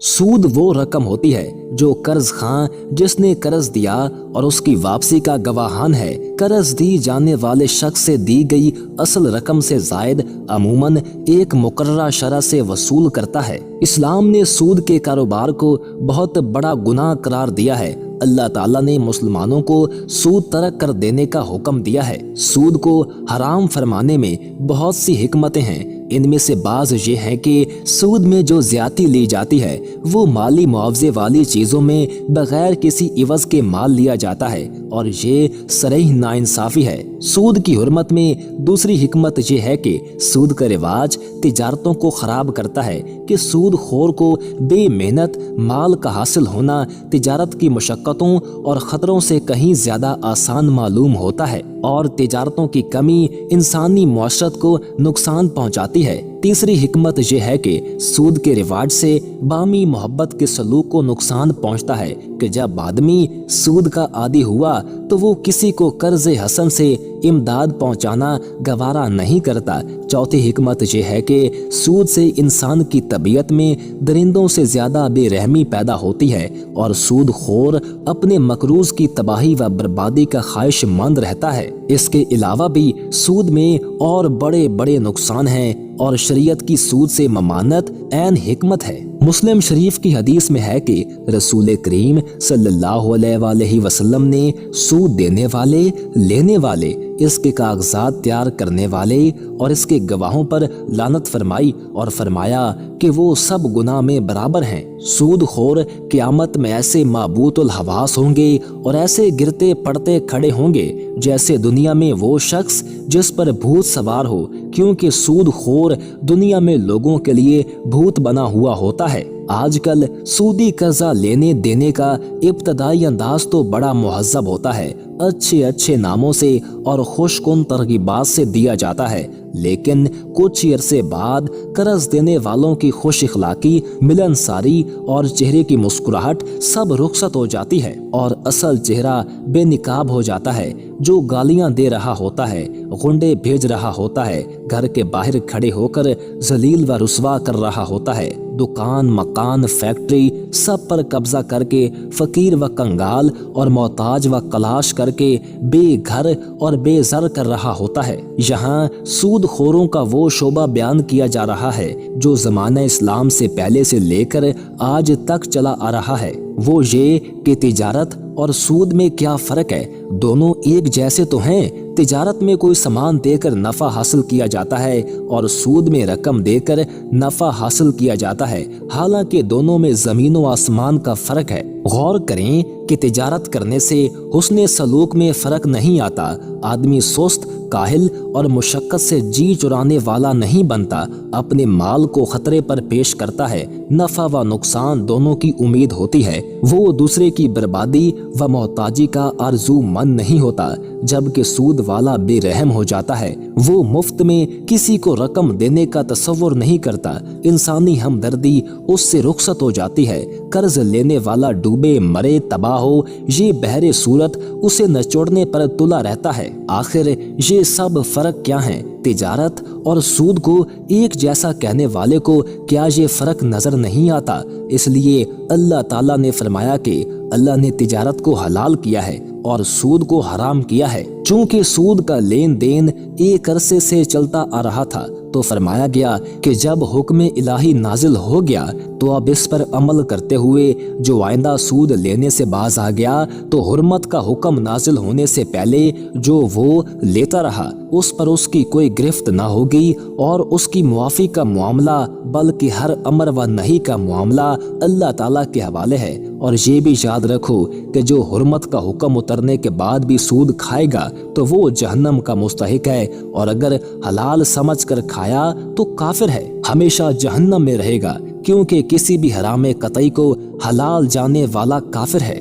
सूद वो रकम होती है जो कर्ज खां जिसने कर्ज दिया और उसकी वापसी का गवाहान है। कर्ज दी जाने वाले शख्स से दी गई असल रकम से जायद अमूमन एक मुकर्ररा शरह से वसूल करता है। इस्लाम ने सूद के कारोबार को बहुत बड़ा गुनाह करार दिया है। अल्लाह ताला ने मुसलमानों को सूद तर्क कर देने का हुक्म दिया है। सूद को हराम फरमाने में बहुत सी हिकमतें हैं। इनमें से बाज ये है कि सूद में जो ज्यादती ली जाती है वो माली मुआवजे वाली चीजों में बगैर किसी इवज के माल लिया जाता है और ये सरीह नाइंसाफी है। सूद की हुर्मत में दूसरी हिकमत ये है कि सूद का रिवाज तिजारतों को खराब करता है कि सूद खोर को बेमेहनत माल का हासिल होना तिजारत की मुशक्कतों और खतरों से कहीं ज्यादा आसान मालूम होता है और तिजारतों की कमी इंसानी मुआशरत को नुकसान पहुंचाती है। तीसरी हिकमत यह है कि सूद के रिवाज से बामी मोहब्बत के सलूक को नुकसान पहुंचता है कि जब आदमी सूद का आदी हुआ तो वो किसी को कर्ज हसन से इमदाद पहुंचाना गवारा नहीं करता। चौथी हिकमत यह है कि सूद से इंसान की तबीयत में दरिंदों से ज्यादा बेरहमी पैदा होती है और सूद खोर अपने मकरूज की तबाही व बर्बादी का ख्वाहिशमंद रहता है। इसके अलावा भी सूद में और बड़े बड़े नुकसान हैं और शरीयत की सूद से ममानत ऐन हिकमत है। मुस्लिम शरीफ की हदीस में है कि रसूल करीम सल्लल्लाहु अलैहि वसल्लम ने सूद देने वाले, लेने वाले, इसके कागजात तैयार करने वाले और इसके गवाहों पर लानत फरमाई और फरमाया कि वो सब गुनाह में बराबर हैं। सूद खोर क़यामत में ऐसे माबूतुल हवास होंगे और ऐसे गिरते पड़ते खड़े होंगे जैसे दुनिया में वो शख्स जिस पर भूत सवार हो, क्योंकि सूद खोर दुनिया में लोगों के लिए भूत बना हुआ होता है। आजकल सूदी कर्जा लेने देने का इब्तदाई अंदाज तो बड़ा मुहज्जब होता है, अच्छे अच्छे नामों से और खुशकुन तरगीबात से दिया जाता है, लेकिन कुछ अरसे बाद कर्ज देने वालों की खुश इखलाकी, मिलनसारी और चेहरे की मुस्कुराहट सब रुखसत हो जाती है और असल चेहरा बेनिकाब हो जाता है। जो गालियां दे रहा होता है, गुंडे भेज रहा होता है, घर के बाहर खड़े होकर जलील व रुसवा कर रहा होता है, दुकान, मकान, फैक्ट्री सब पर कब्जा करके फकीर व कंगाल और मोहताज व कलाश करके बेघर और बेजर कर रहा होता है। यहाँ सूद खोरों का वो शोबा बयान किया जा रहा है जो ज़माना इस्लाम से पहले से लेकर आज तक चला आ रहा है। वो ये कि तिजारत और सूद में क्या फ़र्क है। दोनों एक जैसे तो हैं। तिजारत में कोई सामान देकर नफ़ा हासिल किया जाता है और सूद में रकम देकर नफ़ा हासिल किया जाता है, हालांकि दोनों में ज़मीन व आसमान का फ़र्क है। गौर करें कि तिजारत करने से हुस्ने सलूक में फ़र्क नहीं आता। आदमी सुस्त, काहिल और मुशक्कत से जी चुराने वाला नहीं बनता, अपने माल को खतरे पर पेश करता है। नफ़ा व नुकसान दोनों की उम्मीद होती है। वो दूसरे की बर्बादी व मोहताजी का आरज़ूमंद नहीं होता। जबकि सूद वाला बेरहम हो जाता है, वो मुफ्त में किसी को रकम देने का तसव्वुर नहीं करता। इंसानी हमदर्दी उससे रुखसत हो जाती है। कर्ज लेने वाला डूबे मरे तबाह हो, ये बहरे सूरत उसे नचोड़ने पर तुला रहता है। आखिर ये सब फर्क क्या है? तिजारत और सूद को एक जैसा कहने वाले को क्या ये फर्क नजर नहीं आता? इसलिए अल्लाह ताला ने फरमाया कि अल्लाह ने तिजारत को हलाल किया है और सूद को हराम किया है। चूंकि सूद का लेन देन एक अरसे से चलता आ रहा था तो फरमाया गया कि जब हुक्म इलाही नाजिल हो गया तो अब इस पर अमल करते हुए जो आइंदा सूद लेने से बाज आ गया तो हुर्मत का हुक्म नाजिल होने से पहले जो वो लेता रहा उस पर उसकी कोई गिरफ्त ना होगी और उसकी मुआफ़ी का मामला बल्कि हर अमर व नही का मामला अल्लाह ताला के हवाले है। और ये भी याद रखो कि जो हुर्मत का हुक्म उतरने के बाद भी सूद खाएगा तो वो जहन्नम का मुस्तहिक है और अगर हलाल समझ कर खाया तो काफिर है, हमेशा जहन्नम में रहेगा, क्योंकि किसी भी हराम कतई को हलाल जाने वाला काफिर है।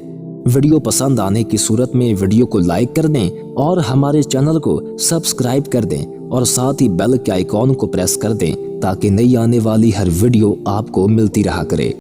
वीडियो पसंद आने की सूरत में वीडियो को लाइक कर दें और हमारे चैनल को सब्सक्राइब कर दें और साथ ही बेल के आइकॉन को प्रेस कर दें ताकि नई आने वाली हर वीडियो आपको मिलती रहा करे।